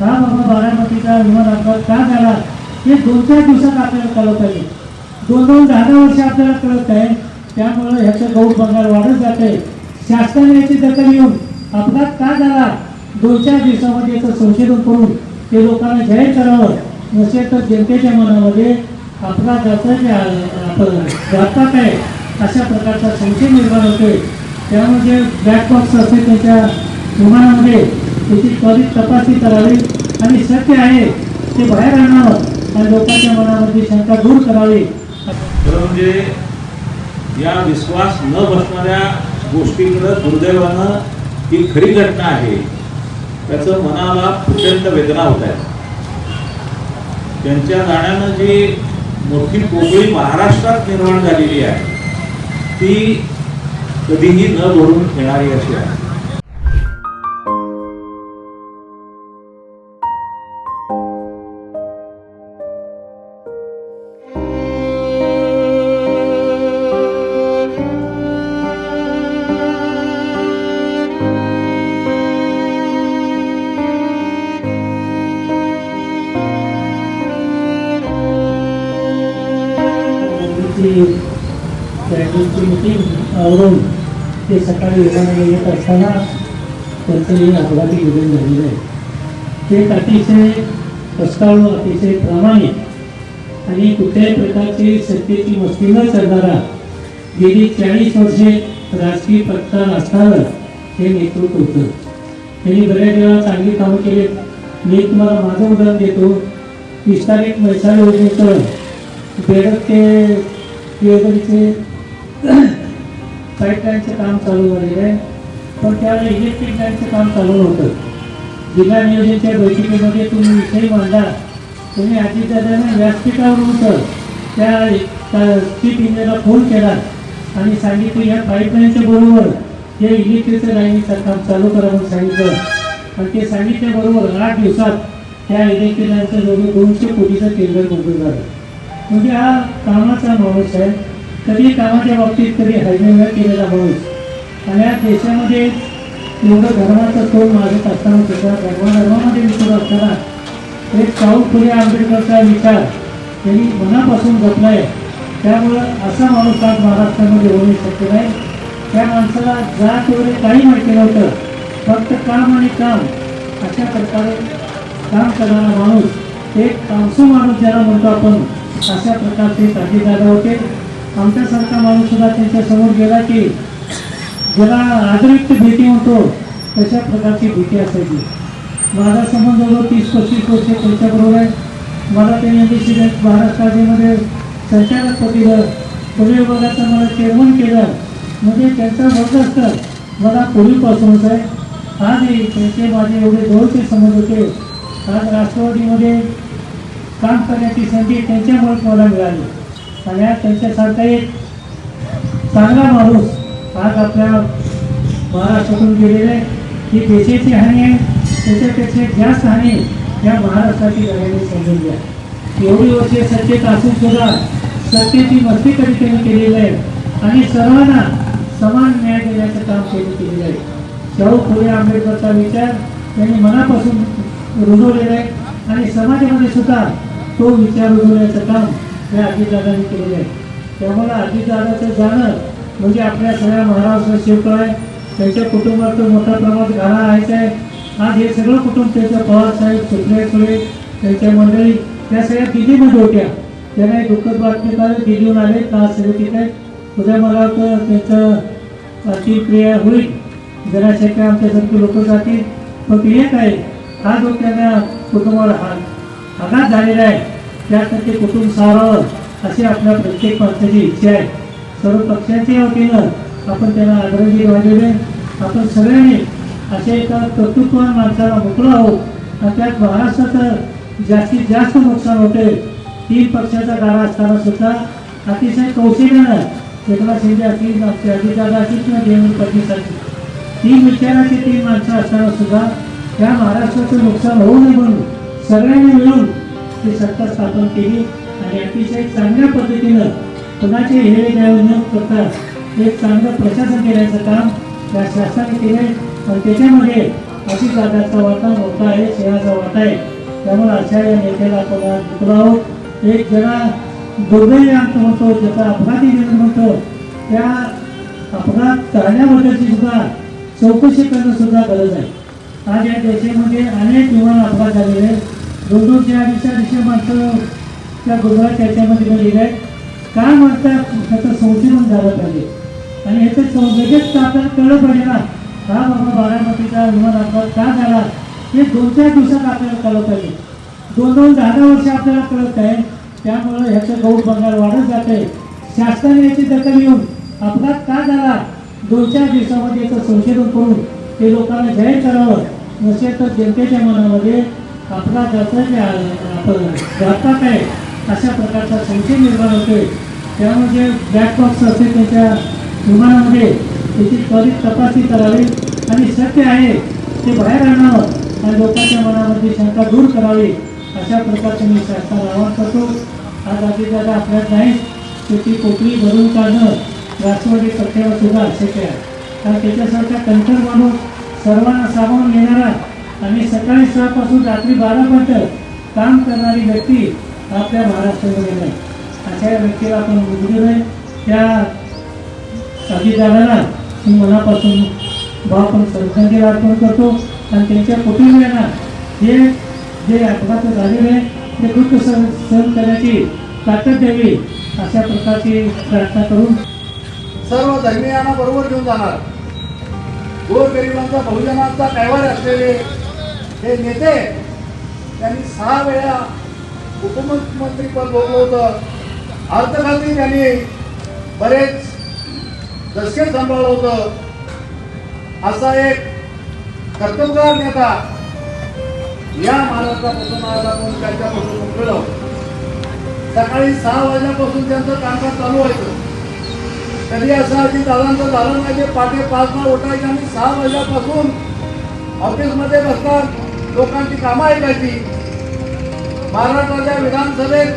हा बाबा बारामतीचा विमान अपघात का झाला हे 2-4 दिवसात आपल्याला कळत आहे, 2-10 वर्ष आपल्याला कळत आहे. त्यामुळे ह्याचं गौर बंगाल वाढत जाते. शासनाने याची दखल घेऊन अपघात का झाला 2-4 दिवसामध्ये याचं संशोधन करून ते लोकांना जाहीर करावं. नसेल तर जनतेच्या मनामध्ये अपघाताचं जे घातपात आहे अशा प्रकारचा संशय निर्माण होते. त्यामुळे ब्लॅक बॉक्स असते त्याच्या विमानामध्ये त्याची त्वरित तपासणी करावी आणि सत्य आहे ते बाहेर आणावं आणि लोकांच्या मनामध्ये शंका दूर करावी. म्हणजे या विश्वास न बसणाऱ्या गोष्टीकडे दुर्दैवानं ही खरी घटना आहे त्याचं मनाला प्रचंड वेदना होत आहे. त्यांच्या जाण्यानं जी मोठी पोकळी महाराष्ट्रात निर्माण झालेली आहे ती कधीही न भरून येणारी अशी आहे. कॅबिनेटची मीटिंग आवरून ते सकाळी विमानाने येत असताना त्यांचं हे अपघाती निधन झालेलं आहे. ते अतिशय कष्टाळू, अतिशय प्रामाणिक आणि कुठल्याही प्रकारची सत्तेची मस्ती न करणारा, गेली 40 वर्षे राजकीय पत्ता नसणारं हे नेतृत्व होतं. त्यांनी बऱ्याच वेळा चांगली कामं केली. मी तुम्हाला माझं उदाहरण देतो. 30 तारीख वैशाली योजनेचं बेडक ते योजनेचे पाईपलाईनचं काम चालू झालेलं आहे. पण त्यावेळेला इलेक्ट्रिक लाईनचं काम चालू नव्हतं. जिल्हा नियोजनच्या बैठकीमध्ये तुम्ही विषय मांडला. तुम्ही अजितदादांना व्यासपीठावर होतं त्या चीफ इंजिनियरला फोन केला आणि सांगितलं या पाईपलाईनच्या बरोबर हे इलेक्ट्रिकचं लाईनचं काम चालू करा म्हणून सांगितलं. आणि ते सांगितल्याबरोबर 8 दिवसात त्या इलेक्ट्रिक लाईनचं जवळ 200 कोटीचं टेंडर मंजूर झालं. म्हणजे हा कामाचा माणूस आहे. कधी कामाच्या बाबतीत कधी हजमे न केलेला माणूस आणि या देशामध्ये एवढं धर्माचं तोड मागत असताना सुद्धा धर्मामध्ये विचार असताना एक शाहू फुले आंबेडकरचा विचार त्यांनी मनापासून जपला आहे. त्यामुळं असा माणूस आज महाराष्ट्रामध्ये होणे शक्य नाही. त्या माणसाला जात वगैरे काही माहिती नव्हतं, फक्त काम आणि काम अशा प्रकारे काम करणारा माणूस, एक कामसू माणूस ज्याला म्हणतो आपण, अशा प्रकारचे अजितदादा होते. आमच्यासारखा माणूस सुद्धा त्यांच्यासमोर गेला की ज्याला आदरयुक्त भीती म्हणतो तशा प्रकारची भीती असायची. माझा संबंध जवळ 30-35 वर्षे त्यांच्याबरोबर आहे. मला त्यांनी NBC महाराष्ट्र राज्यामध्ये संचालकपद दिलं, पुणे विभागाचं मला चेअरमन केलं. म्हणजे त्यांचा वर्ग असतं मला पूर्वीपासूनच आहे. आजही त्यांचे माझे एवढे जवळचे संबंध होते. आज राष्ट्रवादीमध्ये काम करण्याची संधी त्यांच्यामुळेच मला मिळाली. आणि आज त्यांच्यासारखा एक चांगला माणूस आज आपल्या महाराष्ट्रातून गेलेला आहे. ही देशाची हानी आहे, त्याच्यापेक्षा जास्त हानी या महाराष्ट्राची झालेली समजून घ्या. एवढी वर्षे सत्तेत असून सुद्धा सत्तेची मस्ती कधी त्यांनी केलेली आहे आणि सर्वांना समान न्याय देण्याचं काम त्यांनी केलेलं आहे. शाहू फुले आंबेडकरचा विचार त्यांनी मनापासून रुजवलेला आहे आणि समाजामध्ये सुद्धा तो विचार रुजवण्याचं काम या अजितदादांनी केलेलं आहे. त्यामुळे अजितदादाचं जाणं म्हणजे आपल्या सगळ्या महाराष्ट्रात शिवतो आहे. त्यांच्या कुटुंबाचं मोठ्या प्रमाणात घाला आहेच आहे. आज हे सगळं कुटुंब त्यांच्या पवारसाहेब, सुप्रिया सुळे, त्यांच्या मंडळी त्या सगळ्या दिल्लीमध्ये होत्या. त्यांना एक दुःखद बातमी काढून दिल्लीहून आले का सगळे तिथे. उद्या मला वाटतं त्यांचं अंतिमक्रिया होईल. जराशे आमच्यासारखे लोक जातील. पण एक आहे, हा जो त्यांना कुटुंबाला आघात झालेला आहे त्यासाठी कुटुंब सारावं अशी आपल्या प्रत्येक माणसाची इच्छा आहे. सर्व पक्षांच्या वतीनं आपण त्यांना आदरांजली वाहिलेली आहे. आपण सगळ्यांनी अशा एका कर्तृत्ववान माणसाला मोकळं आहोत आणि त्यात महाराष्ट्राचं जास्तीत जास्त नुकसान होते. 3 पक्षाचा गाडा असताना सुद्धा अतिशय कौशल्यानं एकनाथ शिंदे असतील, आमचे अजितदादा असतील किंवा देवेंद्र फडणवीस असतील, 3 विचाराची 3 माणसं असताना सुद्धा त्या महाराष्ट्राचं नुकसान होऊ नये म्हणून सगळ्यांनी मिळून ती सत्ता स्थापन केली आणि अतिशय चांगल्या पद्धतीनं कुणाचे हेवे द्यावे न करता एक चांगलं प्रशासन केल्याचं काम त्या शासनाने केलं आणि त्याच्यामध्ये अजितदादाचा वाटा मोठा आहे, सिंहाचा वाटा आहे. त्यामुळे अशा या नेत्याला आपण जिंकलो आहोत. एक जरा दुर्दैवी आमचं म्हणतो, ज्याचा अपघाती निधन म्हणतो, त्या अपघात करण्याबद्दलची सुद्धा चौकशी करणं सुद्धा गरज आहे. आज या देशामध्ये अनेक विमान अपघात झालेले आहेत. 200 250 माणसं त्या गुजरात त्याच्यामध्ये गेले आहेत. काय म्हणतात त्याचं संशोधन झालं पाहिजे आणि याचं लगेच आपल्याला कळलं पाहिजे ना, हा बाबा बारामतीचा विमान अपघात का झाला हे 2-4 दिवसात आपल्याला कळलं पाहिजे. 2-2, 10 वर्ष आपल्याला कळत आहे. त्यामुळं ह्याचं गौर बंगाल वाढत जाते. शासनाने याची दखल घेऊन अपघात का झाला 2-4 दिवसामध्ये याचं संशोधन करून ते लोकांना जाहीर करावं. नसेल तर जनतेच्या मनामध्ये अपघाताचं जे आपण घातक आहे अशा प्रकारचा संशय निर्माण होतोय. त्यामुळे ब्लॅक बॉक्स असते त्याच्या विमानामध्ये त्याची त्वरित तपासणी करावी आणि सत्य आहे ते बाहेर आणावं आणि लोकांच्या मनामध्ये शंका दूर करावी. अशा प्रकारचं मी शासनाला आवाहन करतो. आज अजितदादा आपल्यात नाही, त्याची कोपरी भरून काढणं राष्ट्रवादी पक्षाला सुद्धा शक्य आहे. कारण त्याच्यासारखा कणखर माणूस, सर्वांना सामावून घेणारा आणि सकाळी 6 पासून रात्री 12 पर्यंत काम करणारी व्यक्ती आपल्या महाराष्ट्रामध्ये नाही. अशा व्यक्तीला आपण बुजवू नये. त्या अजितदादाला मी मनापासून भावपूर्ण श्रद्धांजली अर्पण करतो आणि त्यांच्या कुटुंबियांना जे अपघात झालेले ते दुःख सहन करण्याची ताकद द्यावी अशा प्रकारची प्रार्थना करून सर्व धर्मीयांना बरोबर घेऊन जाणार, गोरगरिबांचा बहुजनांचा कैवार असलेले हे नेते त्यांनी 6 वेळा उपमुख्यमंत्रीपद भोगलं होतं. अर्थखाती त्यांनी बरेच दशके सांभाळलं होतं. असा एक कर्तबगार नेता या महाराष्ट्रापासून आज आपण त्यांच्यापासून मुकलो. सकाळी 6 वाजल्यापासून त्यांचं कामकाज चालू व्हायचं. कधी असं अजितदादांचं झालं नाही ते पहाटे 5ला उठायचे आणि 6 वाजल्यापासून ऑफिसमध्ये बसतात, लोकांची कामं ऐकायची. महाराष्ट्राच्या विधानसभेत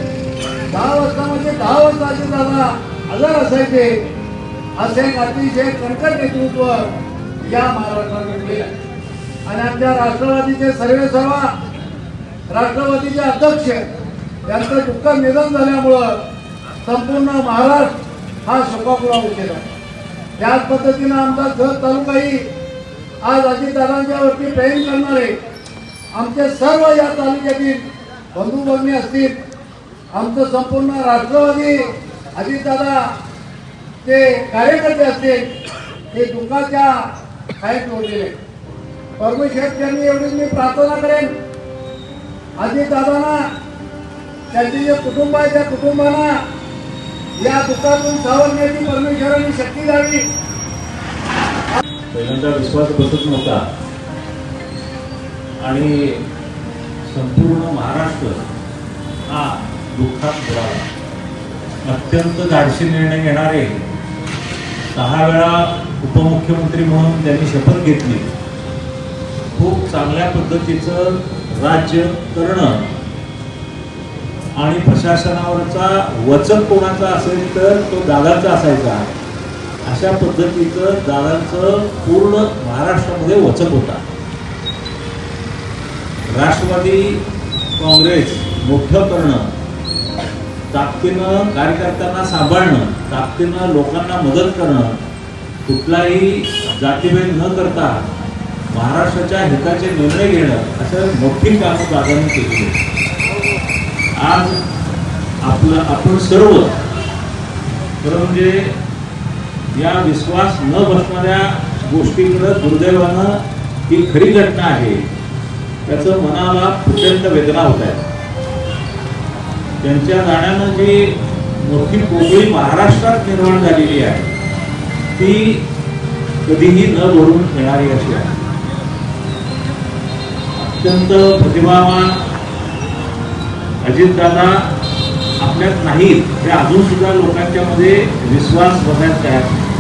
10 वाजता म्हणजे 10 वाजता अजितदादा हजर असायचे. असे एक अतिशय कणखर नेतृत्व या महाराष्ट्रात घडले आणि आमच्या राष्ट्रवादीचे सर्वेसर्वा राष्ट्रवादीचे अध्यक्ष यांचं दुःखद निधन झाल्यामुळं संपूर्ण महाराष्ट्र हा शोकाकुळा उठलेला. त्याच पद्धतीनं आमचा जत तालुकाही आज अजितदादांच्या वरती प्रेम करणारे आमचे सर्व या तालुक्यातील बंधू भगिनी असतील, आमचं संपूर्ण राष्ट्रवादी अजितदादा ते कार्यकर्ते असतील, हे दुःखाच्या खाईत लोटलेले. परमेश्वरांनी एवढीच मी प्रार्थना करेन, अजितदादांना त्यांचे जे कुटुंब आहे त्या कुटुंबांना या दुःखातून सावरण्याची परमेश्वरांनी शक्ती द्यावी. पहिल्यांदा विश्वास बसत नव्हता आणि संपूर्ण महाराष्ट्र हा दुःखात बुडाला. अत्यंत धाडसी निर्णय घेणारे 6 वेळा उपमुख्यमंत्री म्हणून त्यांनी शपथ घेतली. खूप चांगल्या पद्धतीचं राज्य करणं आणि प्रशासनावरचा वचक कोणाचा असेल तर तो दादाचा असायचा. अशा पद्धतीचं दादांचं पूर्ण महाराष्ट्रामध्ये वचक होता. राष्ट्रवादी काँग्रेस मोठं करणं, ताकदीनं कार्यकर्त्यांना सांभाळणं, ताकदीनं लोकांना मदत करणं, कुठलाही जातीभेद न करता महाराष्ट्राच्या हिताचे निर्णय घेणं, असं मोठी कामं दादांनी केली. आज आपण सर्व खरं म्हणजे या विश्वास न बसणाऱ्या गोष्टीकडे दुर्दैवानं ही खरी घटना आहे त्याचं मनाला प्रचंड वेदना होत आहे. त्यांच्या जाण्यानं जी मोठी पोकळी महाराष्ट्रात निर्माण झालेली आहे ती कधीही न भरून येणारी अशी आहे. अत्यंत प्रतिभावान अजितदादा आपल्यात नाहीत हे अजून सुद्धा लोकांच्या मध्ये विश्वास बघायला तयार नाही.